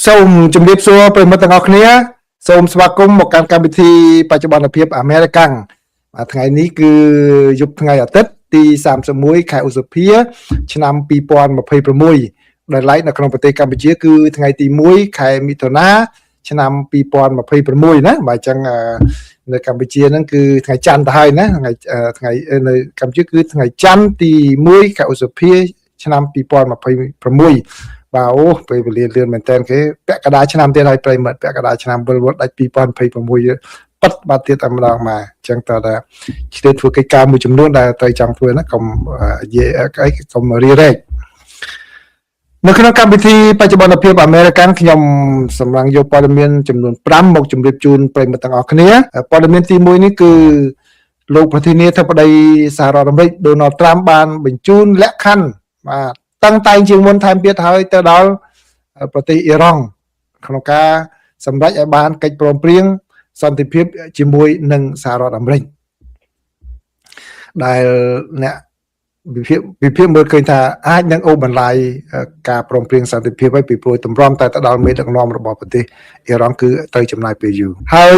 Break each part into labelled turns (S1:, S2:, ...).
S1: សូមជម្រាបសួរប្រិយមិត្តទាំងអស់គ្នាសូមស្វាគមន៍មកកាន់កម្មវិធីបច្ចុប្បន្នភាពអាមេរិកាំងថ្ងៃនេះគឺយប់ថ្ងៃអាទិត្យទី31ខែឧសភាឆ្នាំ2026ដែលឡែកនៅក្នុងប្រទេសកម្ពុជាគឺថ្ងៃទី1ខែមិថុនាឆ្នាំ2026ណាបាទអញ្ចឹងនៅកម្ពុជាហ្នឹងគឺថ្ងៃច័ន្ទទៅហើយណាថ្ងៃនៅកម្ពុជាគឺថ្ងៃច័ន្ទទី1ខែឧសភាឆ្នាំ2026បាទអូពេលវេលាលឿនមែនតើគេពាក់កណ្ដាលឆ្នាំទៀតហើយប្រិមិត្តពាក់កណ្ដាលឆ្នាំវិលវត្តដាច់2026ប៉ិតបាទទៀតតែម្ដងមកអញ្ចឹងតើថាឆ្លៀតធ្វើកិច្ចការមួយចំនួនដែលត្រូវចង់ធ្វើណាកុំនិយាយអីកុំរីរែកនៅក្នុងកម្មវិធីបច្ចុប្បន្នភាពអាមេរិកាំងខ្ញុំសម្រាប់យកព័ត៌មានចំនួន5មកជម្រាបជូនប្រិមិត្តទាំងអស់គ្នាព័ត៌មានទី1នេះគឺលោកប្រធានាធិបតីសហរដ្ឋអាមេរិកដូណាល់ត្រាំបានបញ្ជូនលក្ខខណ្ឌបាទតាំងតែងជាងមុនថែមទៀតហើយទៅដល់ប្រទេសអ៊ីរ៉ង់ក្នុងការសម្រេចឲ្យបានកិច្ចព្រមព្រៀងសន្តិភាពជាមួយនឹងសហរដ្ឋអាមេរិកដែលអ្នកវិភាគមើលឃើញថាអាចនឹងអូសបន្លាយការព្រមព្រៀងសន្តិភាពឲ្យពីព្រោះតម្រាំតែទៅដល់មេដឹកនាំរបស់ប្រទេសអ៊ីរ៉ង់គឺត្រូវចំណាយពេលយូរហើយ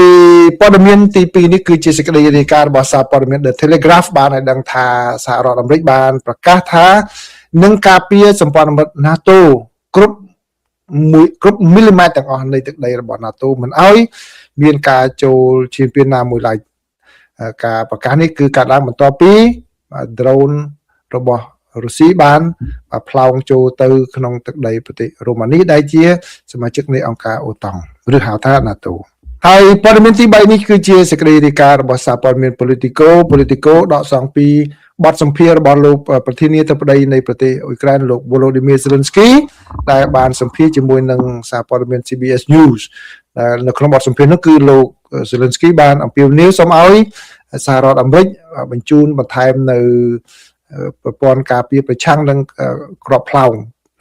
S1: ព័ត៌មានទី2នេះគឺជាសេចក្តីរាយការណ៍របស់សារព័ត៌មាន The Telegraph បានឲ្យដឹងថាសហរដ្ឋអាមេរិកបានប្រកាសថានឹងការពារសម្ព័ន្ធមិត្ត NATO គ្រប់មីលីម៉ែត្រទាំងអស់នៃទឹកដីរបស់ NATO មិនឲ្យមានការចូលឈានពានណាមួយឡើយការប្រកាសនេះគឺកើតឡើងបន្ទាប់ពី drone របស់រុស្ស៊ីបានផ្លោងចូលទៅក្នុងទឹកដីប្រទេសរូម៉ានីដែលជាសមាជិកនៃអង្គការអូតង់ឬហៅថា NATO ហើយព័ត៌មានទី3នេះគឺជាសេចក្តីរាយការណ៍របស់សារព័ត៌មាន Politico ដកស្រង់ពីបទសម្ភាសន៍របស់លោកប្រធានាធិបតីនៃប្រទេសអ៊ុយក្រែនលោក Volodymyr Zelensky ដែលបានសម្ភាសន៍ជាមួយនឹងសារព័ត៌មាន CBS News ដែលនៅក្នុងបទសម្ភាសន៍នោះគឺលោក Zelensky បានអំពាវនាវសូមឲ្យសហរដ្ឋអាមេរិកបញ្ជូនបន្ថែមនៅប្រព័ន្ធការពារប្រឆាំងនឹងគ្រាប់ផ្លោង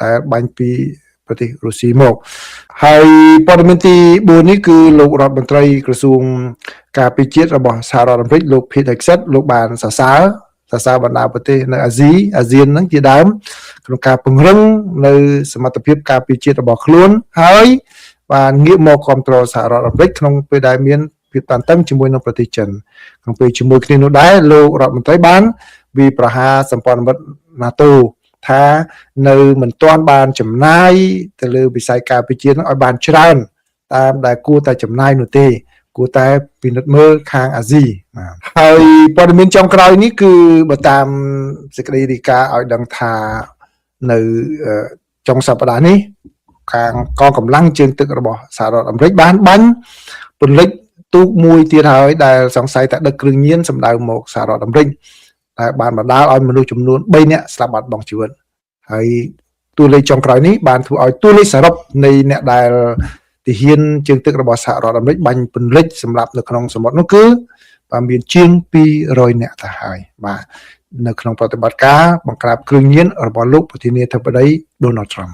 S1: ដែលបាញ់ពីប្រទេសរុស្ស៊ីមកហើយព័ត៌មានទី4នេះគឺលោករដ្ឋមន្ត្រីក្រសួងការពារជាតិរបស់សហរដ្ឋអាមេរិកលោក Pete Hegseth លោកបានសរសើរបណ្ដាប្រទេសនៅអាស៊ានហ្នឹងជាដើមក្នុងការពង្រឹងនៅសមត្ថភាពការពារជាតិរបស់ខ្លួនហើយបានងាកមកគ្រប់គ្រងសហរដ្ឋអាមេរិកក្នុងពេលដែលមានភាពតានតឹងជាមួយនឹងប្រទេសចិនក្នុងពេលជាមួយគ្នានោះដែរលោករដ្ឋមន្ត្រីបានវិប្រហារសម្ព័ន្ធមិត្ត NATO ថានៅមិនទាន់បានចំណាយទៅលើវិស័យការពារជាតិឲ្យបានច្រើនតាមដែលគួរតែចំណាយនោះទេគួរតែពិនិត្យមើលខាងអាស៊ីហើយព័ត៌មានចុងក្រោយនេះគឺបើតាមសេចក្តីរាយការណ៍ឲ្យដឹងថានៅចុងសប្តាហ៍នេះខាងកងកម្លាំងជើងទឹករបស់សហរដ្ឋអាមេរិកបានបាញ់ពន្លិចទូកមួយទៀតហើយដែលសង្ស័យថាដឹកគ្រឿងញៀនសម្ដៅមកសហរដ្ឋអាមេរិកដែលបានបណ្ដាលឲ្យមនុស្សចំនួន3នាក់ស្លាប់បាត់បង់ជីវិតហើយតួលេខចុងក្រោយនេះបានធ្វើឲ្យតួលេខសរុបនៃអ្នកដែលទាហានជើងទឹករបស់សហរដ្ឋអាមេរិកបាញ់ពន្លិចសម្រាប់នៅក្នុងសមុទ្រនោះគឺបានមានជាង200នាក់ទៅហើយបាទនៅក្នុងប្រតិបត្តិការបង្ក្រាបគ្រឿងញៀនរបស់លោកប្រធានាធិបតី Donald Trump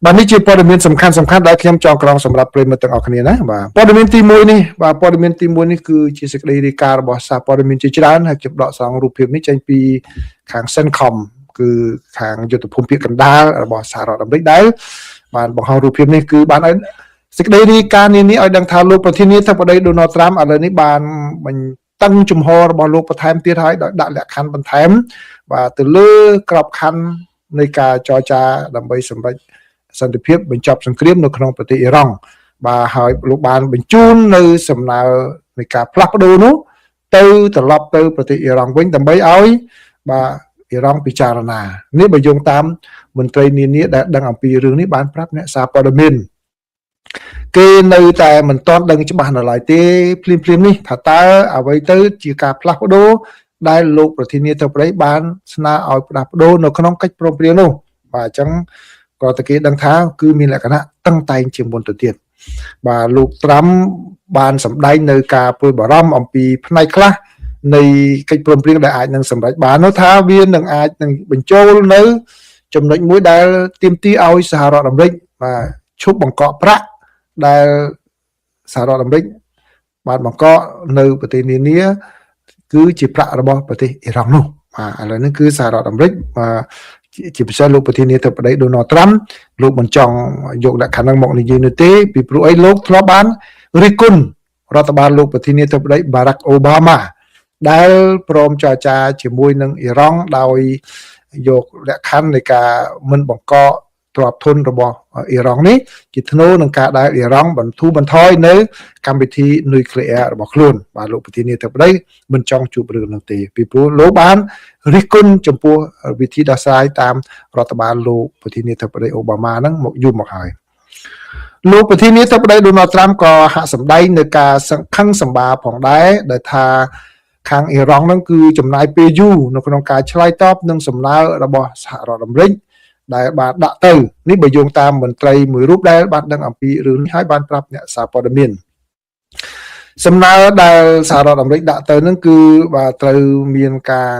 S1: បាទនេះជាព័ត៌មានសំខាន់ដែលខ្ញុំចងក្រងសម្រាប់ប្រិយមិត្តទាំងអស់គ្នាណាបាទព័ត៌មានទី1នេះគឺជាសេចក្តីរាយការណ៍របស់សារព័ត៌មានជាច្រើនហើយខ្ញុំដកស្រង់រូបភាពនេះចេញពីខាង CENTCOM គឺខាងយុទ្ធភូមិភាគកណ្ដាលរបស់សហរដ្ឋអាមេរិកដែលបានបង្ហោះរូបភាពនេះគឺបានឲ្យសេចក្តីរាយការណ៍នេះឲ្យដឹងថាលោកប្រធានាធិបតី Donald Trump ឥឡូវនេះបានបញ្តឹងជំហររបស់លោកបន្ថែមទៀតហើយដោយដាក់លក្ខខណ្ឌបន្ថែមបាទទៅលើក្របខ័ណ្ឌនៃការចរចាដើម្បីសម្រេចសន្តិភាពបញ្ចប់សង្គ្រាមនៅក្នុងប្រទេសអ៊ីរ៉ង់បាទហើយលោកបានបញ្ជូននៅសំណើនៃការផ្លាស់ប្ដូរនោះទៅត្រឡប់ទៅប្រទេសអ៊ីរ៉ង់វិញដើម្បីឲ្យបាទអ៊ីរ៉ង់ពិចារណានេះបើយោងតាមមន្ត្រីនានាដែលដឹងអំពីរឿងនេះបានប្រាប់អ្នកសារព័ត៌មានគេនៅតែមិនទាន់ដឹងច្បាស់នៅឡើយទេភ្លាមនេះថាតើអ្វីទៅជាការផ្លាស់ប្ដូរដែលលោកប្រធានាធិបតីបានស្នើឲ្យផ្លាស់ប្ដូរនៅក្នុងកិច្ចព្រមព្រៀងនោះបាទអញ្ចឹងក៏តែគេដឹងថាគឺមានលក្ខណៈតឹងតែងជាងមុនទៅទៀតបាទលោកត្រាំបានសម្ដែងនៅការព្រួយបារម្ភអំពីផ្នែកខ្លះនៃកិច្ចព្រមព្រៀងដែលអាចនឹងសម្រេចបាននោះថាវានឹងអាចនឹងបញ្ចូលនៅចំណុចមួយដែលទាមទារឲ្យសហរដ្ឋអាមេរិកបាទឈប់បង្កក់ប្រាក់ដែលសហរដ្ឋអាមេរិកបានបង្កក់នៅប្រទេសនានាគឺជាប្រាក់របស់ប្រទេសអ៊ីរ៉ង់នោះបាទឥឡូវនេះគឺសហរដ្ឋអាមេរិក ជាពិសេសលោកប្រធានាធិបតី Donald Trump លោកមិនចង់យកលក្ខខណ្ឌហ្នឹងមកនិយាយនោះទេពីព្រោះអីលោកធ្លាប់បានរិះគន់រដ្ឋបាលលោកប្រធានាធិបតី Barack Obama ដែលព្រមចរចាជាមួយនឹងអ៊ីរ៉ង់ដោយយកលក្ខខណ្ឌនៃការមិនបង្កកទ្រព្យធនរបស់អ៊ីរ៉ង់នេះជាធ្នូនឹងការដែលអ៊ីរ៉ង់បន្ធូរបន្ថយនៅកម្មវិធីនុយក្លេអ៊ែររបស់ខ្លួនបាទលោកប្រធានាធិបតីមិនចង់ជួបរឿងនោះទេពីព្រោះលោកបានរិះគន់ចំពោះវិធីដោះស្រាយតាមរដ្ឋបាលលោកប្រធានាធិបតីអូបាម៉ាហ្នឹងមកយូរមកហើយលោកប្រធានាធិបតី Donald Trump ក៏ហាក់សម្ដែងនៅការសង្ខឹងសម្បាផងដែរដែលថាខាងអ៊ីរ៉ង់ហ្នឹងគឺចំណាយពេលយូរនៅក្នុងការឆ្លើយតបនឹងសំណើរបស់សហរដ្ឋអាមេរិកដែលបានដាក់ទៅនេះបើយោងតាមមន្ត្រីមួយរូបដែលបានដឹងអំពីរឿងនេះហើយបានប្រាប់អ្នកសារព័ត៌មានសំណើដែលសហរដ្ឋអាមេរិកដាក់ទៅហ្នឹងគឺបាទត្រូវមានការ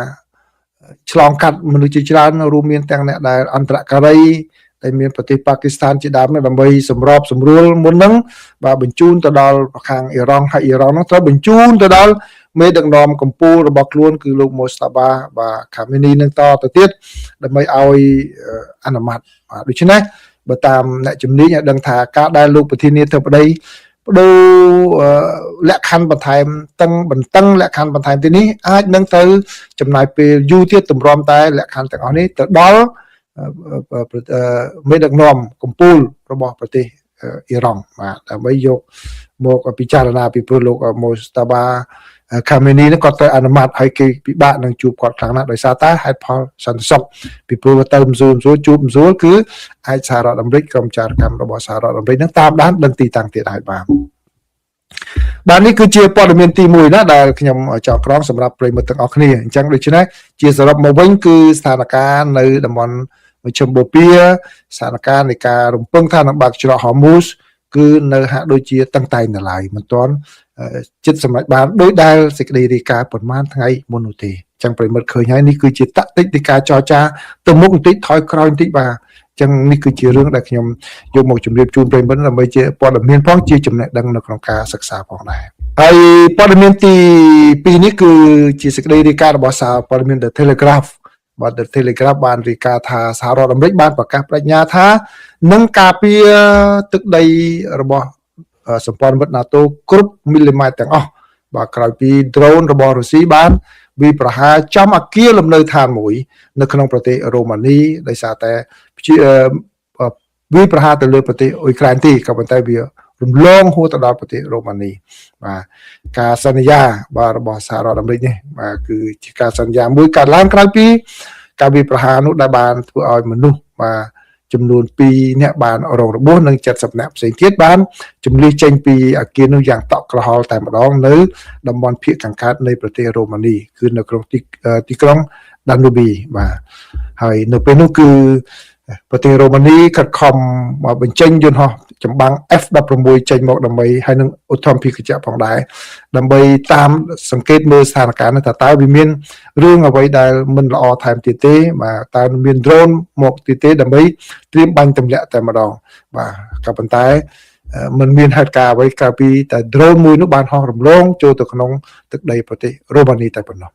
S1: ឆ្លងកាត់មនុស្សជាច្រើនរួមមានទាំងអ្នកដែលអន្តរការីដែលមានប្រទេសប៉ាគីស្ថានជាដើមដើម្បីសម្របសម្រួលមុនហ្នឹងបាទបញ្ជូនទៅដល់ខាងអ៊ីរ៉ង់ហើយអ៊ីរ៉ង់ហ្នឹងត្រូវបញ្ជូនទៅដល់មេដឹកនាំកម្ពុជារបស់ខ្លួនគឺលោកម៉ូស្តាបាបាទខាមីនីនឹងតទៅទៀតដើម្បីឲ្យអនុម័តបាទដូច្នេះបើតាមអ្នកជំនាញឲ្យដឹងថាការដែលលោកប្រធានាធិបតីបដូរលក្ខខណ្ឌបន្ថែមបន្តឹងលក្ខខណ្ឌបន្ថែមទីនេះអាចនឹងទៅចំណាយពេលយូរទៀតទម្រាំតែលក្ខខណ្ឌទាំងអស់នេះទៅដល់មេដឹកនាំកម្ពុជារបស់ប្រទេសអ៊ីរ៉ង់បាទដើម្បីយកមកពិចារណាពីព្រោះលោកម៉ូស្តាបាខាមីនីនឹងគាត់ទៅអនុម័តឲ្យគេពិបាកនឹងជួបគាត់ខ្លាំងណាស់ដោយសារតែហេតុផលសន្តិសុខពីព្រោះទៅមស៊ូជួបមស៊ូគឺអាចសហរដ្ឋអាមេរិកក្រុមចារកម្មរបស់សហរដ្ឋអាមេរិកនឹងតាមដានដឹងទីតាំងទៀតហើយបាទនេះគឺជាព័ត៌មានទី1ណាដែលខ្ញុំចោទក្រងសម្រាប់ប្រិយមិត្តទាំងអស់គ្នាអញ្ចឹងដូច្នេះជាសរុបមកវិញគឺស្ថានភាពនៅតំបន់មជ្ឈមបូព៌ាស្ថានភាពនៃការរំពឹងថានឹងបើកច្រកហូមូសគឺនៅហាក់ដូចជាតឹងតែងនៅឡើយមិនទាន់ចិត្តសម្រាប់បានដោយដែលសេចក្តីរាយការណ៍ប្រហែលថ្ងៃមុននោះទេអញ្ចឹងប្រិមិត្តឃើញហើយនេះគឺជាតាក់ទិចនៃការចរចាទៅមុខបន្តិចថយក្រោយបន្តិចបាទអញ្ចឹងនេះគឺជារឿងដែលខ្ញុំយកមកជម្រាបជូនប្រិមិត្តដើម្បីជាព័ត៌មានផងជាចំណេះដឹងនៅក្នុងការសិក្សាផងដែរហើយព័ត៌មានទី2នេះគឺជាសេចក្តីរាយការណ៍របស់សារព័ត៌មាន The Telegraph បាទ The Telegraph បានរាយការណ៍ថាសហរដ្ឋអាមេរិកបានប្រកាសបញ្ញាថានឹងការពារទឹកដីរបស់សម្ព័ន្ធមិត្ត NATO គ្រប់មីលីម៉ែត្រទាំងអស់បាទក្រោយពី drone របស់រុស្ស៊ីបានវាប្រហារចំអគារលំនៅឋានមួយនៅក្នុងប្រទេសរ៉ូម៉ានីដោយសារតែវាប្រហារទៅលើប្រទេសអ៊ុយក្រែនទេក៏ប៉ុន្តែវារំលងហួសទៅដល់ប្រទេសរ៉ូម៉ានីបាទការសន្យាបាទរបស់សហរដ្ឋអាមេរិកនេះបាទគឺជាការសន្យាមួយកើតឡើងក្រោយពីការវាប្រហារនោះដែលបានធ្វើឲ្យមនុស្សបាទចំនួន2នាក់បានរងរបួសនិង70នាក់ផ្សេងទៀតបានជំនះចេញពីអគារនោះយ៉ាងតក់ក្រហល់តែម្ដងនៅតំបន់ភាគខាងកើតនៃប្រទេសរ៉ូម៉ានីគឺនៅក្នុងទីក្រុងដានូប៊ីបាទហើយនៅពេលនោះគឺប្រទេសរ៉ូម៉ានីខិតខំបញ្ចេញយន្តហោះចម្បាំង F-16 ចេញមកដើម្បីហើយនឹងឧទ្ធម្ភាគចក្រផងដែរដើម្បីតាមសង្កេតមើលស្ថានភាពនោះតើវាមានរឿងអ្វីដែលមិនល្អថែមទៀតទេបាទតើមាន drone មកទៀតទេដើម្បីត្រៀមបាញ់ទម្លាក់តែម្ដងបាទក៏ប៉ុន្តែมันមានហេតុការណ៍អ្វីក្រៅពីតែ drone មួយនោះបានហោះរំលងចូលទៅក្នុងទឹកដីប្រទេសរ៉ូម៉ានីតែប៉ុណ្ណោះ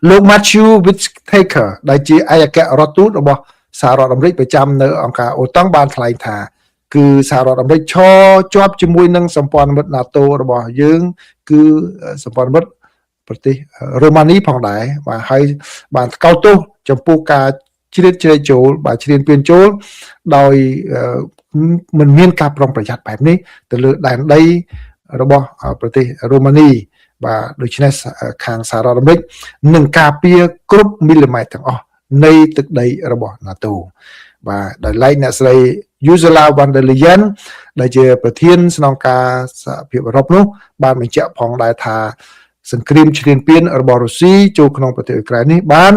S1: លោក Matthew Whitaker ដែលជាឯកអគ្គរដ្ឋទូតរបស់សហរដ្ឋអាមេរិកប្រចាំនៅអង្គការអូតុងបានថ្លែងថាគឺសហរដ្ឋអាមេរិកឈរជាប់ជាមួយនឹងសម្ព័ន្ធមិត្ត NATO របស់យើងគឺសម្ព័ន្ធមិត្តប្រទេសរ៉ូម៉ានីផងដែរបាទហើយបានថ្កោលទោសចំពោះការជ្រៀតជ្រែកចូលបាទឈ្លានពានចូលដោយមិនមានការប្រុងប្រយ័ត្នបែបនេះទៅលើដែនដីរបស់ប្រទេសរ៉ូម៉ានីបាទដូច្នេះខាងសហរដ្ឋអាមេរិកនឹងការពារគ្រប់មីលីម៉ែត្រទាំងអស់នៃទឹកដីរបស់ NATO បាទដោយឡែកអ្នកស្រី Ursula von der Leyen ដែលជាប្រធានស្នងការសហភាពអឺរ៉ុបនោះបានបញ្ជាក់ផងដែរថាសង្គ្រាមឈ្លានពានរបស់រុស្ស៊ីចូលក្នុងប្រទេសអ៊ុយក្រែននេះបាន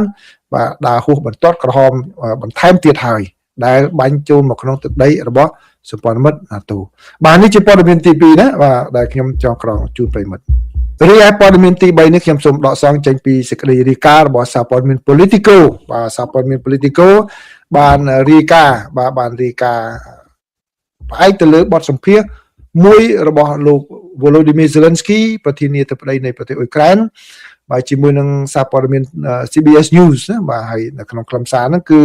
S1: បាទដើរហួសបន្ទាត់ក្រហមបន្ថែមទៀតហើយដែលបាញ់ចូលមកក្នុងទឹកដីរបស់សម្ព័ន្ធមិត្ត NATO បាទនេះជាព័ត៌មានទី2ណាបាទដែលខ្ញុំចង់ក្រងជូនប្រិយមិត្តរីឯព័ត៌មានទី3នេះខ្ញុំសូមដកស្រង់ចេញពីសេចក្តីរាយការណ៍របស់សារព័ត៌មាន Politico បាទសារព័ត៌មាន Politico បានរាយការណ៍ផ្អែកទៅលើបទសម្ភាសន៍មួយរបស់លោក Volodymyr Zelensky ប្រធានាធិបតីនៃប្រទេសអ៊ុយក្រែន បាទជាមួយនឹងសារព័ត៌មាន CBS News ណាបាទហើយនៅក្នុងខ្លឹមសារហ្នឹងគឺ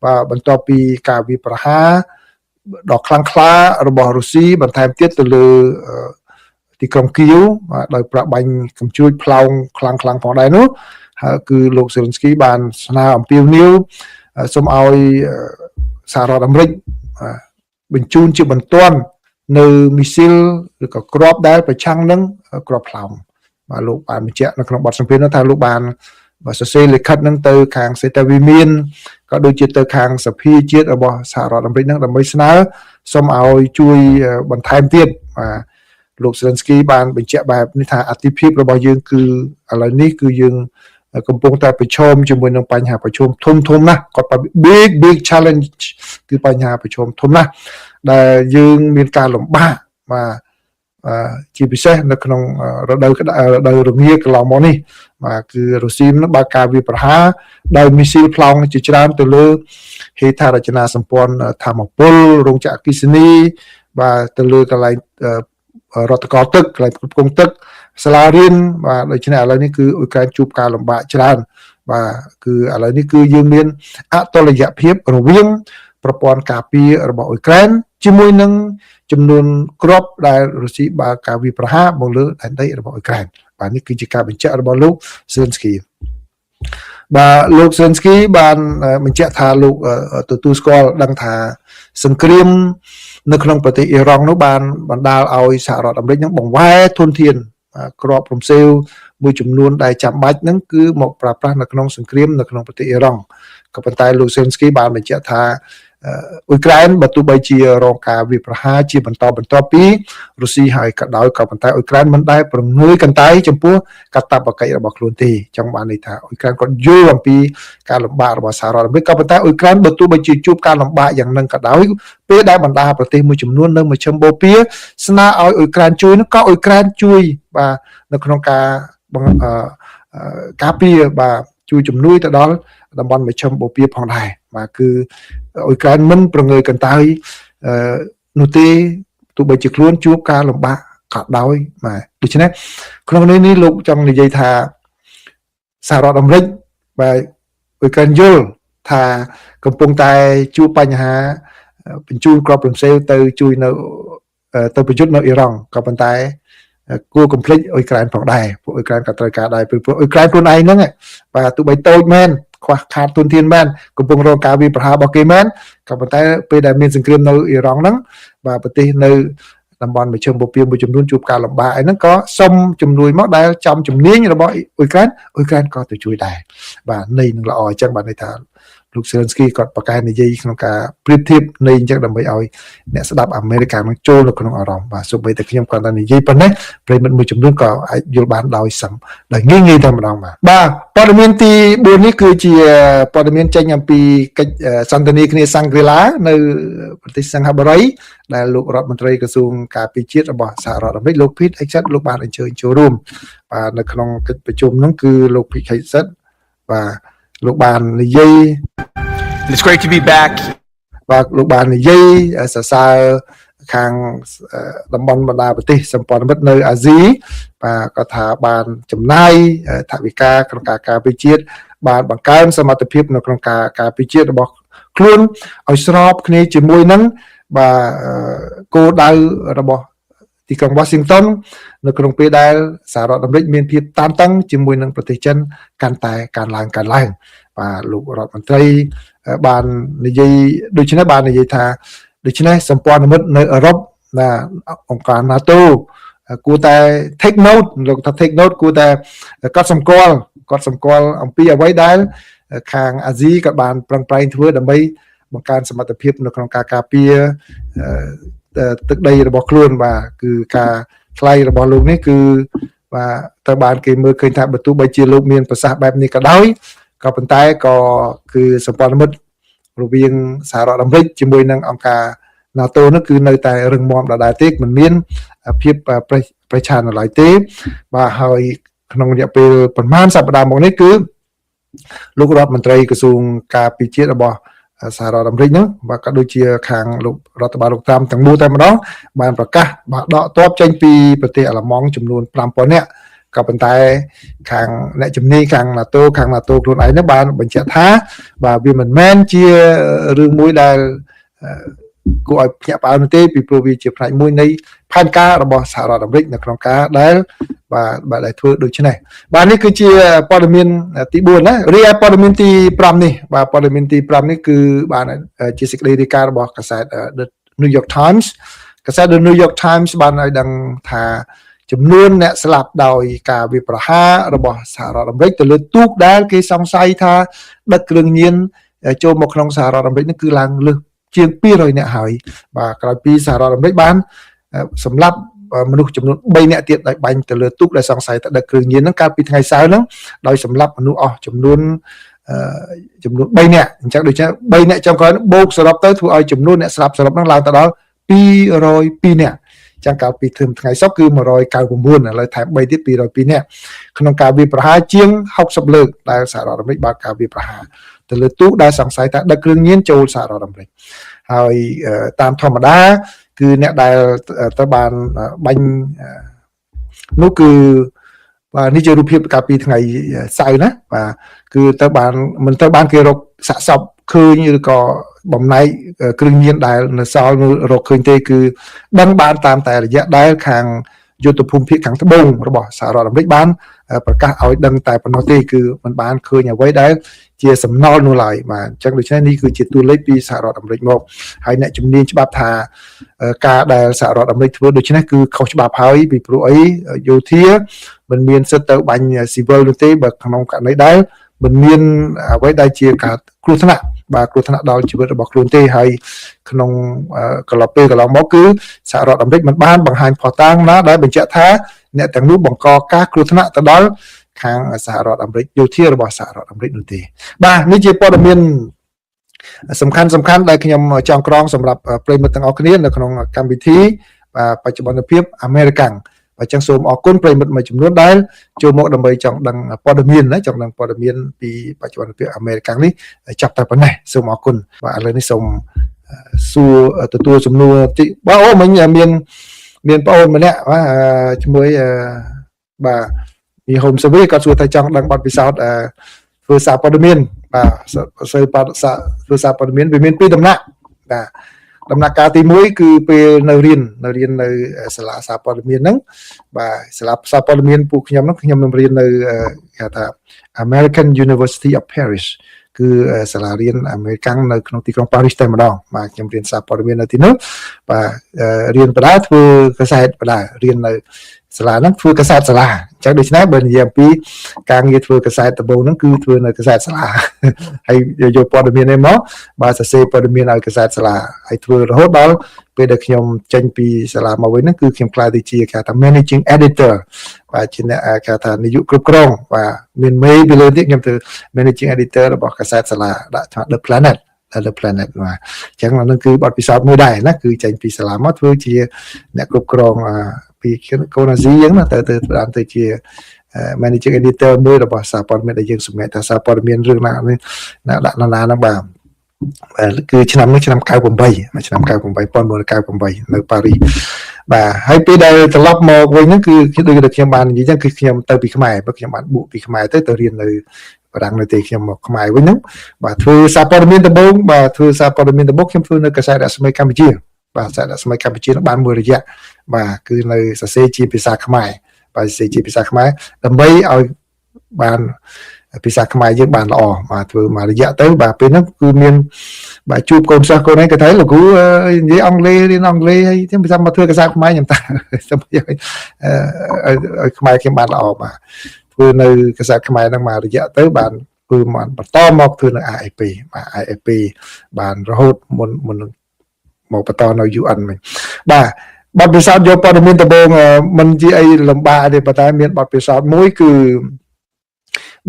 S1: បាទបន្ទាប់ពីការវាយប្រហារដ៏ខ្លាំងក្លារបស់រុស្ស៊ីបន្ថែមទៀតទៅលើទីក្រុងគៀវបាទដោយប្រាក់បាញ់កំជួចផ្លោងខ្លាំងផងដែរនោះហើយគឺលោកសេរិនស្គីបានស្នើអំពាវនាវសូមឲ្យសហរដ្ឋអាមេរិកបញ្ជូនជាបន្ទាន់នៅមីស៊ីលឬក៏គ្រាប់ដែលប្រឆាំងនឹងគ្រាប់ផ្លោងបាទលោកបានបញ្ជាក់នៅក្នុងបទសម្ភាសន៍នោះថាលោកបានសរសេរលិខិតនឹងទៅខាងសេតាវិមានក៏ដូចជាទៅខាងសភាជាតិរបស់សហរដ្ឋអាមេរិកនឹងដើម្បីស្នើសូមឲ្យជួយបន្ថែមទៀតបាទលោកសេរិនស្គីបានបញ្ជាក់បែបនេះថាអតិភិបរបស់យើងគឺឥឡូវនេះគឺយើងកំពុងតែប្រឈមជាមួយនឹងបញ្ហាប្រឈមធំណាស់គាត់ថា big challenge គឺបញ្ហាប្រឈមធំណាស់ដែលយើងមានការលំបាកបាទជាពិសេសនៅក្នុងរដូវរងាកន្លងមកនេះបាទគឺរុស្ស៊ីនឹងបើកការវាយប្រហារដោយមីស៊ីលផ្លោងជាច្រើនទៅលើហេដ្ឋារចនាសម្ព័ន្ធថាមពលរោងចក្រអគ្គិសនីបាទទៅលើកន្លែងរដ្ឋកោទឹកកន្លែងផ្គត់ផ្គង់ទឹកសាលារៀនបាទដូច្នេះឥឡូវនេះគឺអ៊ុយក្រែនជួបការលំបាកច្រើនបាទគឺឥឡូវនេះគឺយើងមានអតុល្យភាពរវាងប្រព័ន្ធការពាររបស់អ៊ុយក្រែនជាមួយនឹងចំនួនគ្រាប់ដែលរុស្ស៊ីបើកការវាយប្រហារមកលើដែនដីរបស់អ៊ុយក្រែនបាទនេះគឺជាការបញ្ជាក់របស់លោកសេរិនស្គីបាទលោកសេរិនស្គីបានបញ្ជាក់ថាលោកទទួលស្គាល់ដឹងថាសង្គ្រាមនៅក្នុងប្រទេសអ៊ីរ៉ង់នោះបានបណ្ដាលឲ្យសហរដ្ឋអាមេរិកនឹងបង្វែរធនធានគ្រាប់រំសេវមួយចំនួនដែលចាំបាច់ហ្នឹងគឺមកប្រើប្រាស់នៅក្នុងសង្គ្រាមនៅក្នុងប្រទេសអ៊ីរ៉ង់ក៏ប៉ុន្តែលោកសេរិនស្គីបានបញ្ជាក់ថាអ៊ុយក្រែនបើទោះបីជារងការវាយប្រហារជាបន្តពីរុស្ស៊ីហើយក៏ដោយក៏ប៉ុន្តែអ៊ុយក្រែនមិនដែលប្រងើយកន្តើយចំពោះកាតព្វកិច្ចរបស់ខ្លួនទេចង់បានន័យថាអ៊ុយក្រែនគាត់យល់អំពីការលំបាករបស់សហរដ្ឋអាមេរិកក៏ប៉ុន្តែអ៊ុយក្រែនបើទោះបីជាជួបការលំបាកយ៉ាងហ្នឹងក៏ដោយពេលដែលបណ្ដាប្រទេសមួយចំនួននៅមជ្ឈិមបូព៌ាស្នើឲ្យអ៊ុយក្រែនជួយនោះក៏អ៊ុយក្រែនជួយបាទនៅក្នុងការពារបាទជួយជំនួយទៅដល់តំបន់មជ្ឈិមបូព៌ាផងដែរបាទគឺអ៊ុយក្រែនមិនប្រងើយកន្តើយនោះទេទោះបីជាខ្លួនជួបការលំបាកក៏ដោយបាទដូច្នេះក្នុងនេះលោកចង់និយាយថាសហរដ្ឋអាមេរិកបាទអ៊ុយក្រែនយល់ថាកំពុងតែជួបបញ្ហាបញ្ជូនគ្រាប់រំសេវទៅជួយនៅទៅប្រយុទ្ធនៅអ៊ីរ៉ង់ក៏ប៉ុន្តែគួរកុំភ្លេចអ៊ុយក្រែនផងដែរពួកអ៊ុយក្រែនក៏ត្រូវការដែរព្រោះអ៊ុយក្រែនខ្លួនឯងហ្នឹងបាទទោះបីតូចមែនខ្វះខាតទុនធានមែនកំពុងរងការវាយប្រហាររបស់គេមែនក៏ប៉ុន្តែពេលដែលមានសង្គ្រាមនៅអ៊ីរ៉ង់ហ្នឹងបាទប្រទេសនៅតំបន់មជ្ឈិមបូព៌ាមួយចំនួនជួបការលំបាកអីហ្នឹងក៏សុំជំនួយមកដែលចំជំនាញរបស់អ៊ុយក្រែនក៏ទៅជួយដែរបាទនៃនឹងល្អអញ្ចឹងបាទន័យថាលោកសេរិនស្គីគាត់ប្រកែកនិយាយក្នុងការប្រៀបធៀបនៃអញ្ចឹងដើម្បីឲ្យអ្នកស្ដាប់អាមេរិកនឹងចូលនៅក្នុងអារម្មណ៍បាទសូម្បីតែខ្ញុំគាត់តែនិយាយប៉ុណ្ណេះប្រិមិត្តមួយចំនួនក៏អាចយល់បានដោយងាយតែម្ដងបាទព័ត៌មានទី4នេះគឺជាព័ត៌មានចេញអំពីកិច្ចសន្ទនាគ្នាសង្គ្រីឡានៅប្រទេសសិង្ហបុរីដែលលោករដ្ឋមន្ត្រីក្រសួងការពារជាតិរបស់សហរដ្ឋអាមេរិកលោក Pete Hegseth លោកបានអញ្ជើញចូលរួមបាទនៅក្នុងកិច្ចប្រជុំហ្នឹងគឺលោក Pete Hegseth បាទលោកបាននិយាយ
S2: It's great to be back
S1: បាទលោកបាននិយាយសរសើរខាងតំបន់បណ្ដាប្រទេសសម្ព័ន្ធមិត្តនៅអាស៊ីបាទក៏ថាបានចំណាយថវិកាក្នុងការការពារជាតិបានបង្កើនសមត្ថភាពនៅក្នុងការការពារជាតិរបស់ខ្លួនឲ្យស្របគ្នាជាមួយនឹងបាទគោលដៅរបស់ទីក្រុង Washington នៅក្នុងពេលដែលសហរដ្ឋអាមេរិកមានភាពតានតឹងជាមួយនឹងប្រទេសចិនកាន់តែកើនឡើងបាទលោករដ្ឋមន្ត្រីបាននិយាយដូច្នេះបាននិយាយថាដូច្នេះសម្ព័ន្ធមិត្តនៅអឺរ៉ុបណាអង្គការ NATO គួរតែ take note លោកថា take note គួរតែកត់សម្គាល់អំពីអ្វីដែលខាងអាស៊ីក៏បានប្រឹងប្រែងធ្វើដើម្បីបង្កើនសមត្ថភាពនៅក្នុងការការពារទឹកដីរបស់ខ្លួនបាទគឺការថ្លៃរបស់លោកនេះគឺបាទត្រូវបានគេមើលឃើញថាបើទោះបីជាលោកមានប្រសាសន៍បែបនេះក៏ដោយក៏ប៉ុន្តែក៏គឺសម្ព័ន្ធមិត្តរវាងសហរដ្ឋអាមេរិកជាមួយនឹងអង្គការ NATO នោះគឺនៅតែរឹងមាំដដែលទេមិនមានភាពប្រឆាំងនៅឡើយទេបាទហើយក្នុងរយៈពេលប្រហែលសប្តាហ៍មកនេះគឺលោករដ្ឋមន្ត្រីក្រសួងការពារជាតិរបស់សហរដ្ឋអាមេរិកហ្នឹងបាទក៏ដូចជាខាងលោករដ្ឋបាលលោកត្រាំទាំងមូលតែម្ដងបានប្រកាសបាទដកទ័ពចេញពីប្រទេសអាល្លឺម៉ង់ចំនួន 5000 នាក់ ក៏ប៉ុន្តែខាងអ្នកជំនាញខាង NATO ខ្លួនឯងនោះបានបញ្ជាក់ថាបាទវាមិនមែនជារឿងមួយដែលគួរឲ្យភ្ញាក់ផ្អើលនោះទេពីព្រោះវាជាផ្នែកមួយនៃផែនការរបស់សហរដ្ឋអាមេរិកនៅក្នុងការដែលបាទដែលធ្វើដូច្នេះបាទនេះគឺជាព័ត៌មានទី4ណារីឯព័ត៌មានទី5នេះបាទព័ត៌មានទី5នេះគឺបានជាសេចក្តីរាយការណ៍របស់កាសែត The New York Times កាសែត The New York Times បានឲ្យដឹងថាចំនួនអ្នកស្លាប់ដោយការវាយប្រហាររបស់សហរដ្ឋអាមេរិកទៅលើទូកដែលគេសង្ស័យថាដឹកគ្រឿងញៀនចូលមកក្នុងសហរដ្ឋអាមេរិកនេះគឺឡើងលើសជាង200នាក់ហើយបាទក្រោយពីសហរដ្ឋអាមេរិកបានសម្លាប់មនុស្សចំនួន3នាក់ទៀតដោយបាញ់ទៅលើទូកដែលសង្ស័យថាដឹកគ្រឿងញៀនហ្នឹងកាលពីថ្ងៃសៅរ៍ហ្នឹងដោយសម្លាប់មនុស្សអស់ចំនួន3នាក់អញ្ចឹងដូចជា3នាក់ចុងក្រោយបូកសរុបទៅធ្វើឲ្យចំនួនអ្នកស្លាប់សរុបហ្នឹងឡើងទៅដល់202នាក់ចឹងកាលពីថ្ងៃសុក្រគឺ199ឥឡូវថែម3ទៀត202នាក់ក្នុងការវាយប្រហារជាង60លើកដែលសហរដ្ឋអាមេរិកបានការវាយប្រហារទៅលើទូកដែលសង្ស័យថាដឹកគ្រឿងញៀនចូលសហរដ្ឋអាមេរិកហើយតាមធម្មតាគឺអ្នកដែលទៅបានបាញ់នោះគឺបាទនេះជារូបភាពកាលពីថ្ងៃសៅរ៍ណាបាទគឺទៅបានមិនទៅបានគេរកសាកសពឃើញឬក៏បំណែកគ្រឿងញៀនដែលនៅសល់រកឃើញទេគឺដឹងបានតាមតែរយៈដែលខាងយុទ្ធភូមិភាគខាងត្បូងរបស់សហរដ្ឋអាមេរិកបានប្រកាសឲ្យដឹងតែប៉ុណ្ណោះទេគឺมันបានឃើញអ្វីដែលជាសំណល់នោះឡើយបាទអញ្ចឹងដូច្នេះនេះគឺជាតួលេខពីសហរដ្ឋអាមេរិកមកហើយអ្នកជំនាញច្បាប់ថាការដែលសហរដ្ឋអាមេរិកធ្វើដូច្នេះគឺខុសច្បាប់ហើយពីព្រោះអីយោធាមិនមានសិទ្ធិទៅបាញ់ស៊ីវិលនោះទេបើក្នុងករណីដែលមិនមានអ្វីដែលជាការគ្រោះថ្នាក់បាទគ្រោះថ្នាក់ដល់ជីវិតរបស់ខ្លួនទេហើយក្នុងកន្លងពេលកន្លងមកគឺសហរដ្ឋអាមេរិកមិនបានបង្ហាញផុសតាងណាដែលបញ្ជាក់ថាអ្នកទាំងនោះបង្កការគ្រោះថ្នាក់ទៅដល់ខាងសហរដ្ឋអាមេរិកយោធារបស់សហរដ្ឋអាមេរិកនោះទេបាទនេះជាព័ត៌មានសំខាន់ដែលខ្ញុំចង់ក្រងសម្រាប់ប្រិយមិត្តទាំងអស់គ្នានៅក្នុងកម្មវិធីបច្ចុប្បន្នភាពអាមេរិកាំងបាទចឹងសូមអរគុណប្រិយមិត្តមួយចំនួនដែលចូលមកដើម្បីចង់ដឹងព័ត៌មានណាចង់ដឹងព័ត៌មានពីបច្ចុប្បន្នភាពអាមេរិកាំងនេះចាប់តែប៉ុណ្ណេះសូមអរគុណបាទឥឡូវនេះសូមសួរទទួលសំណួរតិចបាទអូមិញមានបងអូនម្នាក់បាទជាមួយបាទពីហូមសវីគាត់សួរថាចង់ដឹងបទពិសោធន៍ធ្វើសារព័ត៌មានបាទធ្វើសារព័ត៌មានវាមាន2ដំណាក់បាទដំណាក់កាលទី1គឺពេលនៅរៀននៅសាលាសារព័ត៌មានហ្នឹងបាទសាលាសារព័ត៌មានពួកខ្ញុំហ្នឹងខ្ញុំនឹងរៀននៅគេថា American University of Paris គឺសាលារៀនអាមេរិកាំងនៅក្នុងទីក្រុងប៉ារីសតែម្ដងបាទខ្ញុំរៀនសារព័ត៌មាននៅទីនោះបាទរៀនបដាធ្វើកាសែតបដារៀននៅសាលាហ្នឹងធ្វើកាសែតសាលាអញ្ចឹងដូច្នេះបើនិយាយអំពីការងារធ្វើកាសែតដំបូងហ្នឹងគឺធ្វើនៅកាសែតសាលាហើយយកព័ត៌មាននេះមកបាទសរសេរព័ត៌មានឲ្យកាសែតសាលាហើយធ្វើរហូតដល់ពេលដែលខ្ញុំចេញពីសាលាមកវិញហ្នឹងគឺខ្ញុំក្លាយទៅជាគេថា managing editor បាទជាអ្នកគេថានាយកគ្រប់គ្រងបាទមានមេពីលើទៀតខ្ញុំធ្វើ managing editor របស់កាសែតសាលាដាក់ថា The Planet បាទអញ្ចឹងហ្នឹងគឺបទពិសោធន៍មួយដែរណាគឺចេញពីសាលាមកធ្វើជាអ្នកគ្រប់គ្រងពីកូណាស៊ីអញ្ចឹងណាទៅបានទៅជា managing editor មួយរបស់សារព័ត៌មានដែលយើងសម្ងាត់ថាសារព័ត៌មានរឿងណានេះដាក់ណាហ្នឹងបាទគឺឆ្នាំនេះឆ្នាំ98ឆ្នាំ1998នៅប៉ារីសបាទហើយពេលដែលត្រឡប់មកវិញហ្នឹងគឺដូចដែលខ្ញុំបាននិយាយចឹងគឺខ្ញុំទៅពីខ្មែរបើខ្ញុំបានបួកពីខ្មែរទៅរៀននៅបារាំងនៅទីខ្ញុំមកខ្មែរវិញហ្នឹងបាទធ្វើសារព័ត៌មានដំបូងបាទធ្វើសារព័ត៌មានដំបូងខ្ញុំធ្វើនៅកាសែតរស្មីកម្ពុជាបាទកាសែតរស្មីកម្ពុជានឹងបានមួយរយៈបាទគឺនៅសរសេរជាភាសាខ្មែរបាទសរសេរជាភាសាខ្មែរដើម្បីឲ្យបានភាសាខ្មែរយើងបានល្អបាទធ្វើមួយរយៈទៅបាទពេលហ្នឹងគឺមានបាទជួបកូនសិស្សកូនឯងគាត់ថាលោកគ្រូនិយាយអង់គ្លេសរៀនអង់គ្លេសហើយខ្ញុំចាំមកធ្វើភាសាខ្មែរខ្ញុំតាសូមឲ្យខ្មែរខ្ញុំបានល្អបាទធ្វើនៅកាសែតខ្មែរហ្នឹងមួយរយៈទៅបានគឺបានបន្តមកធ្វើនៅ AFP បាទ AFP បានរហូតមុនមកបន្តនៅ UN វិញបាទបទពិសោធន៍យកព័ត៌មានដំបូងមិនជាអីលំបាកទេប៉ុន្តែមានបទពិសោធន៍មួយគឺ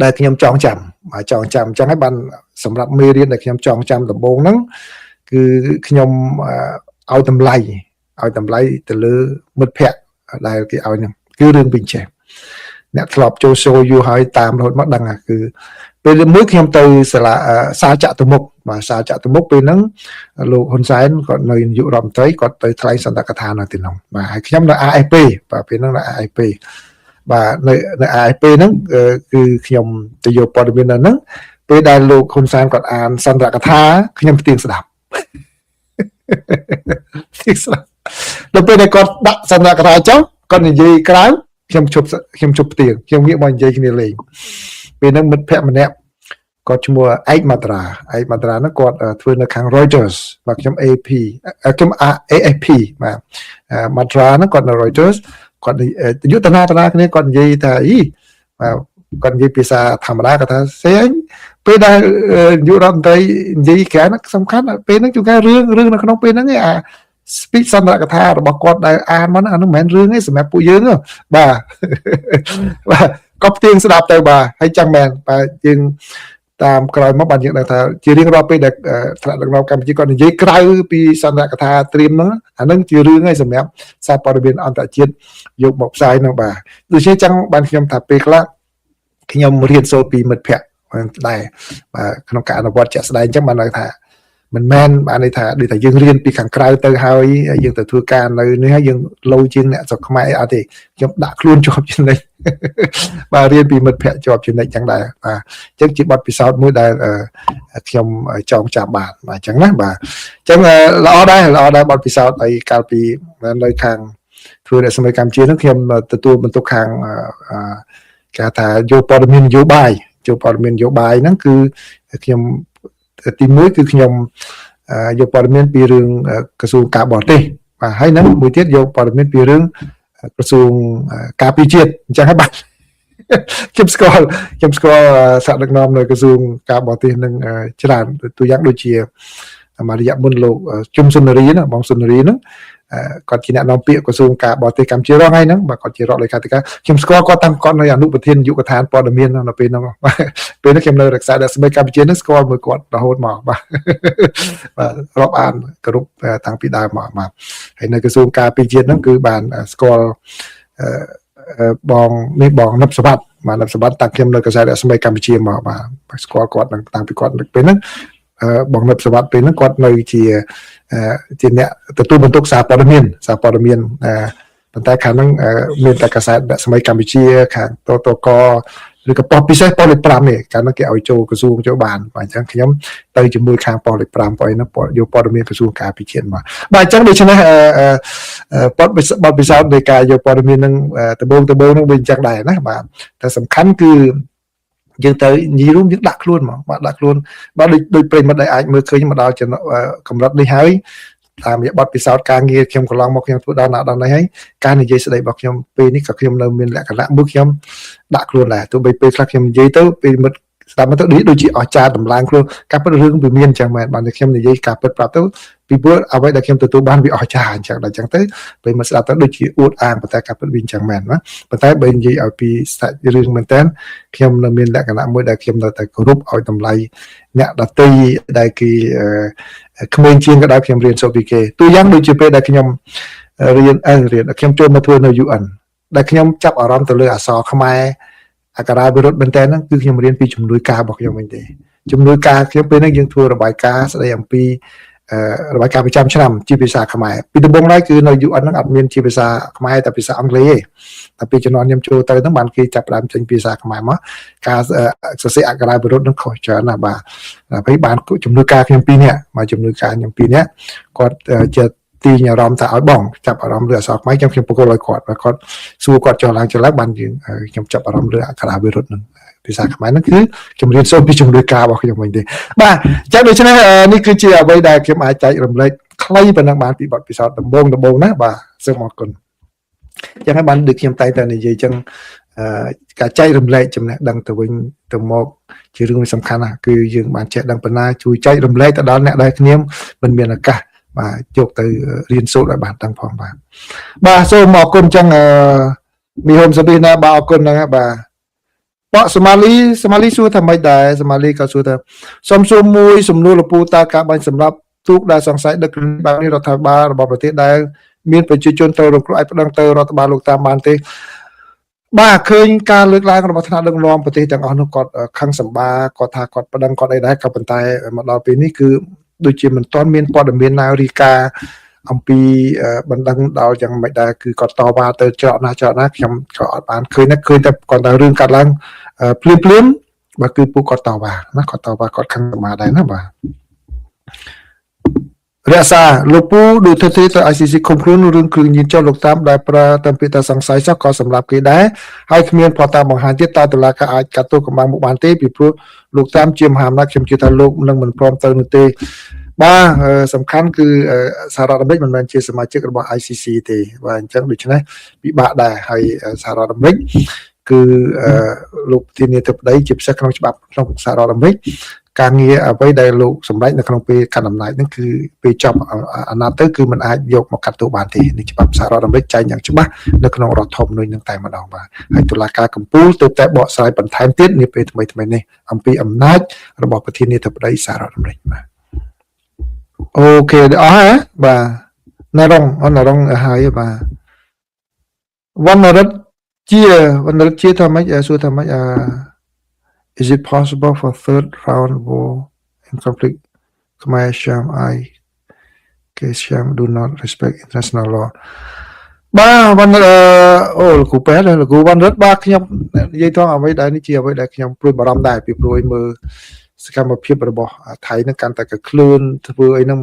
S1: ដែលខ្ញុំចងចាំអញ្ចឹងហើយបានសម្រាប់មេរៀនដែលខ្ញុំចងចាំដំបូងហ្នឹងគឺខ្ញុំឲ្យតម្លៃទៅលើមិត្តភ័ក្តិដែលគេឲ្យហ្នឹងគឺរឿងពីចេះអ្នកធ្លាប់ចូល show យូរហើយតាមរហូតមកដឹងគឺពេលមួយខ្ញុំទៅសាលាសាលចតុមុខបាទសាលចតុមុខពេលហ្នឹងលោកហ៊ុនសែនគាត់នៅនាយករដ្ឋមន្ត្រីគាត់ទៅថ្លែងសន្ទរកថានៅទីនោះបាទហើយខ្ញុំនៅ AFP បាទពេលហ្នឹងនៅ AFP បាទនៅអាយពេលហ្នឹងគឺខ្ញុំទៅយកព័ត៌មានហ្នឹងពេលដែលលោកហ៊ុនសែនគាត់អានសន្ទរកថាខ្ញុំផ្ទៀងស្ដាប់ដល់ពេលដែលគាត់ដាក់សន្ទរកថាចុះគាត់និយាយក្រៅខ្ញុំជប់ផ្ទៀងខ្ញុំងាកមកនិយាយគ្នាលេងពេលហ្នឹងមិត្តភក្តិម្នាក់គាត់ឈ្មោះឯកមាត្រាហ្នឹងគាត់ធ្វើនៅខាង Reuters បាទខ្ញុំ AP ខ្ញុំ AFP បាទមាត្រាហ្នឹងគាត់នៅ Reuters គាត់យុទ្ធនាគ្នាគាត់និយាយថាបាទគាត់និយាយភាសាធម្មតាគាត់ថាស្អីពេលដែលយុរដ្ឋមន្ត្រីនិយាយក្រៅហ្នឹងសំខាន់ពេលហ្នឹងជួនកាលរឿងនៅក្នុងពេលហ្នឹងឯងspeech សន្ទរកថារបស់គាត់ដែលអានមកហ្នឹងអានោះមិនមែនរឿងទេសម្រាប់ពួកយើងទេបាទក៏ផ្ទៀងស្ដាប់ទៅបាទហើយចឹងមែនបាទយើងតាមក្រោយមកបានយើងដឹងថាជារៀងរាល់ពេលដែលថ្នាក់ដឹកនាំកម្ពុជាគាត់និយាយក្រៅពីសន្ទរកថាត្រៀមហ្នឹងអាហ្នឹងជារឿងហើយសម្រាប់សារព័ត៌មានអន្តរជាតិយកមកផ្សាយហ្នឹងបាទដូច្នេះចឹងបានខ្ញុំថាពេលខ្លះខ្ញុំរៀនសូត្រពីមិត្តភក្តិដែរបាទក្នុងការអនុវត្តជាក់ស្ដែងចឹងបានន័យថាមិនមែនបានន័យថាដូចតែយើងរៀនពីខាងក្រៅទៅហើយយើងទៅធ្វើការនៅនេះហើយយើងលោជាងអ្នកស្រុកខ្មែរអត់ទេខ្ញុំដាក់ខ្លួនជាប់ចំណិចបាទរៀនពីមិត្តភក្តិជាប់ចំណិចចឹងដែរបាទអញ្ចឹងជាបទពិសោធន៍មួយដែលខ្ញុំចងចាំបានបាទអញ្ចឹងណាបាទអញ្ចឹងល្អដែរបទពិសោធន៍អីកាលពីនៅខាងធ្វើរដ្ឋសម្បត្តិកម្ពុជាហ្នឹងខ្ញុំទទួលបន្ទុកខាងគេថាយកព័ត៌មាននយោបាយហ្នឹងគឺខ្ញុំទី1គឺខ្ញុំយកព័ត៌មានពីរឿងក្រសួងការបរទេសបាទហើយនឹងមួយទៀតយកព័ត៌មានពីរឿងក្រសួងការពារជាតិអញ្ចឹងហើយបាទខ្ញុំស្គាល់សហដឹកនាំនៅក្រសួងការបរទេសនឹងច្រើនទូយ៉ាងដូចជាមួយរយៈមុនលោកជុំសុនារីណាបងសុនារីហ្នឹងគាត់ជាអ្នកនាំពាក្យក្រសួងការបរទេសកម្ពុជារងហើយហ្នឹងបាទគាត់ជារដ្ឋលេខាធិការខ្ញុំស្គាល់គាត់តាំងគាត់នៅអនុប្រធាននាយកដ្ឋានព័ត៌មាននៅពេលហ្នឹងពេលហ្នឹងខ្ញុំនៅរក្សារដ្ឋស្មីកម្ពុជាហ្នឹងស្គាល់មួយគាត់រហូតមកបាទរាប់អានគ្រប់តាំងពីដើមមកបាទហើយនៅក្រសួងការពារជាតិហ្នឹងគឺបានស្គាល់បងនឹបសវត្តបាទនឹបសវត្តតាំងខ្ញុំនៅរក្សារដ្ឋស្មីកម្ពុជាមកបាទស្គាល់គាត់តាំងពីគាត់ពេលហ្នឹងបងនឹបសវត្តពេលហ្នឹងគាត់នៅជាអ្នកទទួលបន្ទុកសារព័ត៌មានប៉ុន្តែខាងហ្នឹងមានតែកាសែតអ្នកសម័យកម្ពុជាខាងតកឬក៏ប៉ុស្តិ៍ពិសេសប៉ុស្តិ៍លេខ5នេះកាលនោះគេឲ្យចូលក្រសួងចូលបានបាទអញ្ចឹងខ្ញុំទៅជាមួយខាងប៉ុស្តិ៍លេខ5ប៉ុស្តិ៍ហ្នឹងយកព័ត៌មានក្រសួងការពារជាតិមកបាទអញ្ចឹងដូច្នេះបទពិសោធន៍នៃការយកព័ត៌មានហ្នឹងដំបូងហ្នឹងវាអញ្ចឹងដែរណាបាទតែសំខាន់គឺយើងទៅនិយាយរួមយើងដាក់ខ្លួនមកបាទដាក់ខ្លួនបាទដូចប្រិមិត្តដែលអាចមើលឃើញមកដល់កម្រិតនេះហើយតាមរយៈបទពិសោធន៍ការងារខ្ញុំកន្លងមកខ្ញុំធ្វើដល់នេះហើយការនិយាយស្ដីរបស់ខ្ញុំពេលនេះក៏ខ្ញុំនៅមានលក្ខណៈមួយខ្ញុំដាក់ខ្លួនដែរទោះបីពេលខ្លះខ្ញុំនិយាយទៅពេលមិត្តស្ដាប់មកទៅដូចជាអស្ចារ្យតម្លើងខ្លួនការពិតរឿងវាមានចឹងមែនបាទខ្ញុំនិយាយការពិតប្រាប់ទៅពីព្រោះអ្វីដែលខ្ញុំទទួលបានវាអស្ចារ្យអញ្ចឹងដល់អញ្ចឹងទៅពេលមកស្ដាប់ទៅដូចជាអួតអាងប៉ុន្តែការពិតវាអញ្ចឹងមែនណាប៉ុន្តែបើនិយាយឲ្យពីសាច់រឿងមែនតើខ្ញុំនៅមានលក្ខណៈមួយដែលខ្ញុំនៅតែគោរពឲ្យតម្លៃអ្នកដទៃដែលគេក្មេងជាងក៏ដោយខ្ញុំរៀនសូត្រពីគេទូយ៉ាងដូចជាពេលដែលខ្ញុំរៀនខ្ញុំចូលមកធ្វើនៅ UN ដែលខ្ញុំចាប់អារម្មណ៍ទៅលើអក្សរខ្មែរអក្សរាវិរុទ្ធមែនតើហ្នឹងគឺខ្ញុំរៀនពីជំនួយការរបស់ខ្ញុំវិញទេជំនួយការខ្ញុំពេលហ្នឹងយើងធ្វើរបាយការណ៍ស្ដីអំពីរបាយការណ៍ប្រចាំឆ្នាំជាភាសាខ្មែរពីដំបូងឡើយគឺនៅ UN ហ្នឹងអត់មានជាភាសាខ្មែរតែភាសាអង់គ្លេសទេតែពីជំនាន់ខ្ញុំចូលទៅហ្នឹងបានគេចាប់ផ្ដើមចេញភាសាខ្មែរមកការសរសេរអក្សរាវិរុទ្ធហ្នឹងខុសច្រើនណាស់បាទហើយបានជំនួយការខ្ញុំ2នាក់មកជំនួយការខ្ញុំ2នាក់គាត់ជាទីអារម្មណ៍ថាឲ្យបងចាប់អារម្មណ៍លើអក្សរខ្មែរខ្ញុំប្រកល់ឲ្យគាត់vàគាត់សួរគាត់ចុះឡើងបានខ្ញុំចាប់អារម្មណ៍លើអក្សរាវិរុទ្ធហ្នឹងភាសាខ្មែរហ្នឹងគឺជំរៀនសូត្រពីជំនួយការរបស់ខ្ញុំវិញទេបាទអញ្ចឹងដូច្នេះនេះគឺជាអ្វីដែលខ្ញុំអាចចែករំលែកខ្លីប៉ុណ្ណឹងបានពីបទពិសោធន៍ដំបូងណាបាទសូមអរគុណអញ្ចឹងហើយបានដូចខ្ញុំតែងតែនិយាយអញ្ចឹងការចែករំលែកចំណេះដឹងទៅវិញទៅមកជារឿងសំខាន់ណាស់គឺយើងបានចេះដឹងប៉ុណ្ណាជួយចែករំលែកទៅដល់អ្នកដែលគ្នាមិនមានឱកាសបាទយកទៅរៀនសូត្រឲ្យបានដឹងផងបាទសូមអរគុណអញ្ចឹងមីហុំសាប៊ីណាបាទអរគុណហ្នឹងបាទបកសម៉ាលីសួរថាម៉េចដែរសម៉ាលីក៏សួរថាសុំសួរមួយសំណួរលពូតើការបាញ់សម្រាប់ទូកដែលសង្ស័យដឹកបែបនេះរដ្ឋាភិបាលរបស់ប្រទេសដែលមានប្រជាជនត្រូវរងគ្រោះឲ្យប្តឹងទៅរដ្ឋបាលលោកតាមបានទេបាទឃើញការលើកឡើងរបស់ថ្នាក់ដឹកនាំប្រទេសទាំងអស់នោះគាត់ខឹងសម្បាគាត់ថាគាត់ប្តឹងគាត់អីដែរក៏ប៉ុន្តែមកដល់ពេលនេះគឺដូចជាមិនទាន់មានព័ត៌មានណារីកា អំពីបណ្ដឹងដល់យ៉ាងមិនដែរគឺគាត់តវ៉ាទៅច្រកណាខ្ញុំក៏អត់បានឃើញតែគាត់តែរឿងកាត់ឡើងភ្លាមបើគឺពួកគាត់តវ៉ាណាគាត់តវ៉ាគាត់ខឹងសមាដែរណាបាទរក្សាលោកពូដូចទៅ ICC ឃុំខ្លួនរឿងគ្រឿងញៀនចុះលោកតាមដែលប្រើតាមពាក្យថាសង្ស័យចុះក៏សម្រាប់គេដែរហើយគ្មានផតតាមបង្ហាញទៀតតើតុលាការអាចកាត់ទោសកម្លាំងមកបានទេពីព្រោះលោកតាមជាមហាអំណាចខ្ញុំជឿថាលោកនឹងមិនព្រមទៅនោះទេបាទសំខាន់គឺសហរដ្ឋអាមេរិកមិនមែនជាសមាជិករបស់ ICC ទេបាទអញ្ចឹងដូច្នេះពិបាកដែរហើយសហរដ្ឋអាមេរិកគឺលោកធានាធិបតីជាពិសេសក្នុងច្បាប់ក្នុងសហរដ្ឋអាមេរិកការងារអ្វីដែលលោកសម្រេចនៅក្នុងពេលកាន់អំណាចហ្នឹងគឺពេលចប់អាណត្តិទៅគឺมันអាចយកមកកាត់ទោសបានទេនេះច្បាប់សហរដ្ឋអាមេរិកចែងយ៉ាងច្បាស់នៅក្នុងរដ្ឋធម្មនុញ្ញនឹងតែម្ដងបាទហើយតុលាការកំពូលទៅតែបកស្រាយបន្ថែមទៀតនាពេលថ្មីនេះអំពីអំណាចរបស់ប្រធានាធិបតីសហរដ្ឋអាមេរិកបាទអូខេអស់ហ៎បាទណារងហើយបាទវណ្ណរិទ្ធជាថាម៉េចសួរថាម៉េចIs it possible for third round war in conflict? Khmer Sham Sham do not respect international law. បាទវណ្ណអូលោកគ្រូប៉ែលោកគ្រូវណ្ណរិទ្ធបាទខ្ញុំនិយាយត្រង់អ្វីដែលនេះជាអ្វីដែលខ្ញុំព្រួយបារម្ភដែរពីព្រួយមើលសកម្មភាពរបស់ថៃនឹងកាន់តែកក្លឿនធ្វើអីហ្នឹង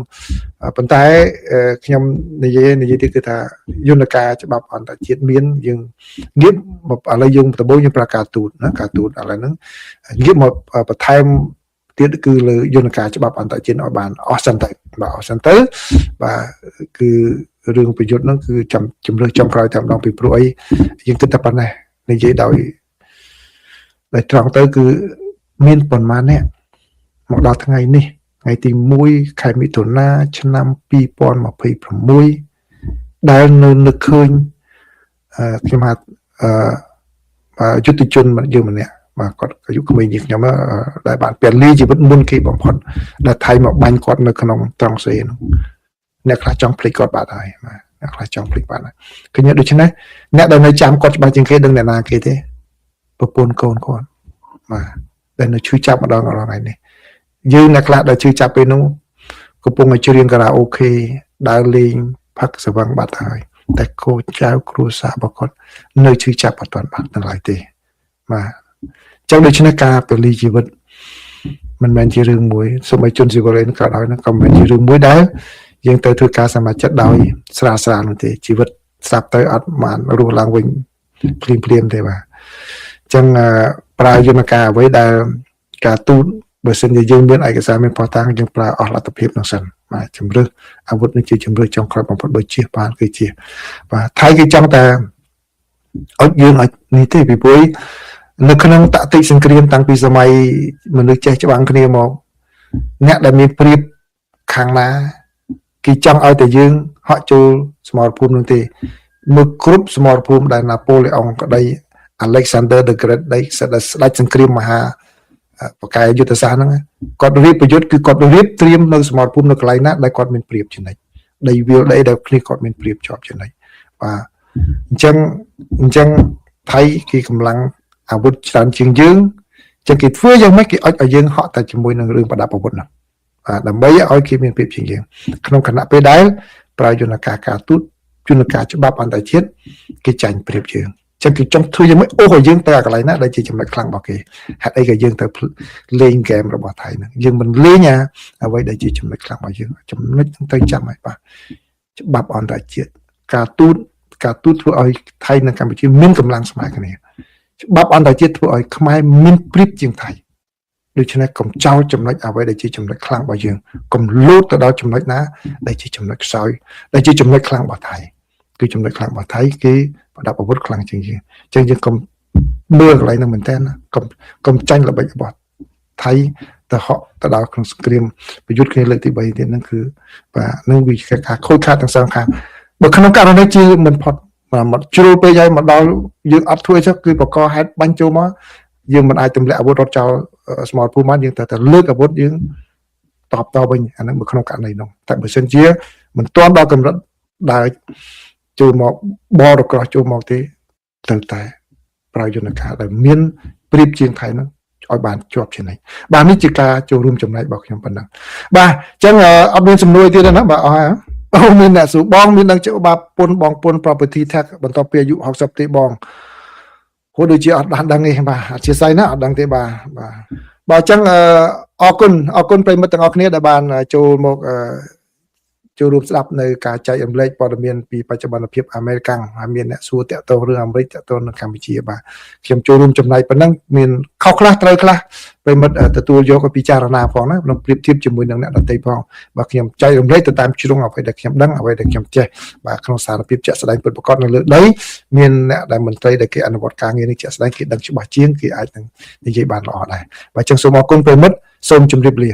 S1: ប៉ុន្តែខ្ញុំនិយាយទៀតគឺថាយន្តការច្បាប់អន្តរជាតិមានយើងងាកមកឥឡូវយើងដំបូងយើងប្រើការទូតណាការទូតឥឡូវហ្នឹងងាកមកបន្ថែមទៀតគឺលើយន្តការច្បាប់អន្តរជាតិឲ្យបានអស់សិនទៅបាទគឺរឿងប្រយុទ្ធហ្នឹងគឺជំរឿសចំក្រោយតែម្ដងពីព្រោះអីយើងគិតតែប៉ុណ្ណេះនិយាយដោយត្រង់ទៅគឺមានប៉ុន្មានអ្នកមកដល់ថ្ងៃនេះថ្ងៃទី1ខែមិថុនាឆ្នាំ2026ដែលនៅនឹកឃើញខ្ញុំហៅយុទ្ធជនយើងម្នាក់បាទគាត់អាយុក្មេងជាងខ្ញុំដែលបានពលីជីវិតមុនគេបំផុតដែលថៃមកបាញ់គាត់នៅក្នុងត្រង់សេនោះអ្នកខ្លះចង់ភ្លេចគាត់បាត់ហើយបាទអ្នកខ្លះចង់ភ្លេចបាត់ហើយឃើញដូច្នេះអ្នកដែលនៅចាំគាត់ច្បាស់ជាងគេដឹងអ្នកណាគេទេប្រពន្ធកូនគាត់បាទដែលនៅឈឺចាប់ម្ដងថ្ងៃនេះយើងអ្នកខ្លះដែលឈឺចាប់ពេលនោះកំពុងតែច្រៀងការ៉ាអូខេដើរលេងផឹកស្វឹងបាត់ហើយតែកូនចៅគ្រួសាររបស់គាត់នៅឈឺចាប់អត់ទាន់បាត់នៅឡើយទេបាទចឹងដូច្នេះការពលីជីវិតមិនមែនជារឿងមួយសូម្បីជនស៊ីវិលឯងក៏ដោយក៏មិនមែនជារឿងមួយដែលយើងទៅធ្វើការសមាជិកដោយស្រាលនោះទេជីវិតស្រាប់ទៅអត់បានរស់ឡើងវិញភ្លាមទេបាទចឹងប្រើយន្តការអ្វីដែលការទូតបើសិនជាយើងមានឯកសារមានផុសតាងយើងប្រើអស់លទ្ធភាពនោះសិនបាទជំរឿសអាវុធនេះជាជំរឿសចុងក្រោយបំផុតបើជៀសបានគឺជៀសបាទថៃគេចង់តែអត់យើងឲ្យនេះទេពីព្រោះនៅក្នុងតតិសង្គ្រាមតាំងពីសម័យមនុស្សចេះច្បាំងគ្នាមកអ្នកដែលមានព្រៀបខាងណាគេចង់ឲ្យតែយើងហក់ចូលសមរភូមិនោះទេមើលគ្រប់សមរភូមិដែលណាប៉ូឡេអុងក្តី Alexander the Great ស្ដេចសង្គ្រាមមហាបកាយយុទ្ធសាស្ត្រហ្នឹងគាត់រៀបប្រយុទ្ធគឺគាត់រៀបត្រៀមនៅសមរភូមិនៅកន្លែងណាដែលគាត់មានព្រៀបចំណិចដីវាលដីដែលគ្នាគាត់មានព្រៀបជាប់ចំណិចបាទអញ្ចឹងថៃគេកម្លាំងអាវុធច្រើនជាងយើងចឹងគេធ្វើយ៉ាងម៉េចគេអុចឲ្យយើងហក់តែជាមួយនឹងរឿងប្រដាប់អាវុធហ្នឹងបាទដើម្បីឲ្យគេមានព្រៀបជាងយើងក្នុងគណៈពេលដែលប្រើយន្តការការទូតយន្តការច្បាប់អន្តរជាតិគេចាញ់ព្រៀបយើងចឹងគេចង់ធ្វើយ៉ាងម៉េចអូសឲ្យយើងទៅកន្លែងណាដែលជាចំណុចខ្លាំងរបស់គេហេតុអីក៏យើងទៅលេងហ្គេមរបស់ថៃហ្នឹងយើងមិនលេងអ្វីដែលជាចំណុចខ្លាំងរបស់យើងចំណុចហ្នឹងទៅចាំឲ្យបាទច្បាប់អន្តរជាតិការទូតធ្វើឲ្យថៃនិងកម្ពុជាមានកម្លាំងស្មើគ្នាច្បាប់អន្តរជាតិធ្វើឲ្យខ្មែរមានព្រៀបជាងថៃដូច្នេះកុំចោលចំណុចអ្វីដែលជាចំណុចខ្លាំងរបស់យើងកុំលោតទៅដល់ចំណុចណាដែលជាចំណុចខ្សោយដែលជាចំណុចខ្លាំងរបស់ថៃគឺចំណុចខ្លាំងរបស់ថៃគេប្រដាប់អាវុធខ្លាំងជាងយើងអញ្ចឹងយើងកុំមើលកន្លែងហ្នឹងមែនតើកុំចាញ់ល្បិចរបស់ថៃទៅហក់ទៅដល់ក្នុងសង្គ្រាមប្រយុទ្ធគ្នាលើកទី3ទៀតហ្នឹងគឺបាទនឹងវាជាការខូចខាតទាំងសងខាងបើក្នុងករណីជាមិនផុតមកជ្រុលពេកហើយមកដល់យើងអត់ធ្វើអញ្ចឹងគឺបកកហេតុបាញ់ចូលមកយើងមិនអាចទម្លាក់អាវុធរត់ចោលស្មោលភូមិបានយើងតែលើកអាវុធយើងតបវិញអាហ្នឹងបើក្នុងករណីនោះតែបើសិនជាមិនទាន់ដល់កម្រិតដែលចូលមកបរក្រោះចូលមកទេត្រូវតែប្រើយន្តការដែលមានព្រៀបជាងថៃនោះឲ្យបានជាប់ជានិច្ចបាទនេះជាការចូលរួមចំណែករបស់ខ្ញុំប៉ុណ្ណឹងបាទអញ្ចឹងអត់មានសំណួរទៀតទេណាបាទអស់ហើយ អូមានអ្នកសួរបងមានដឹងច្បាប់ពន្ធបងពន្ធ property tax បន្ទាប់ពីអាយុ60ទេបងហូរដូចជាអត់ដឹងទេបាទអធិស្ឋានណាអត់ដឹងទេបាទអញ្ចឹងអរគុណប្រិយមិត្តទាំងអស់គ្នាដែលបានចូលមកចូលរួមស្ដាប់នៅការចែករំលែកព័ត៌មានពីបច្ចុប្បន្នភាពអាមេរិកហើយមានអ្នកសួរតាក់ទងរឿងអាមេរិកតាក់ទងនឹងកម្ពុជាបាទខ្ញុំចូលរួមចំណែកប៉ុណ្ណឹងមានខុសខ្លះត្រូវខ្លះប្រិយមិត្តទទួលយកឲ្យពិចារណាផងណាក្នុងប្រៀបធៀបជាមួយនឹងអ្នកដទៃផងបាទខ្ញុំចែករំលែកទៅតាមជ្រុងអ្វីដែលខ្ញុំដឹងអ្វីដែលខ្ញុំចេះបាទក្នុងសារភាពជាក់ស្ដែងពិតប្រាកដនៅលើដីមានអ្នកដែលមន្ត្រីដែលគេអនុវត្តការងារនេះជាក់ស្ដែងគេដឹងច្បាស់ជាងគេអាចនឹងនិយាយបានល្អដែរបាទអញ្ចឹងសូមអរគុណប្រិយមិត្តសូមជម្រាបលា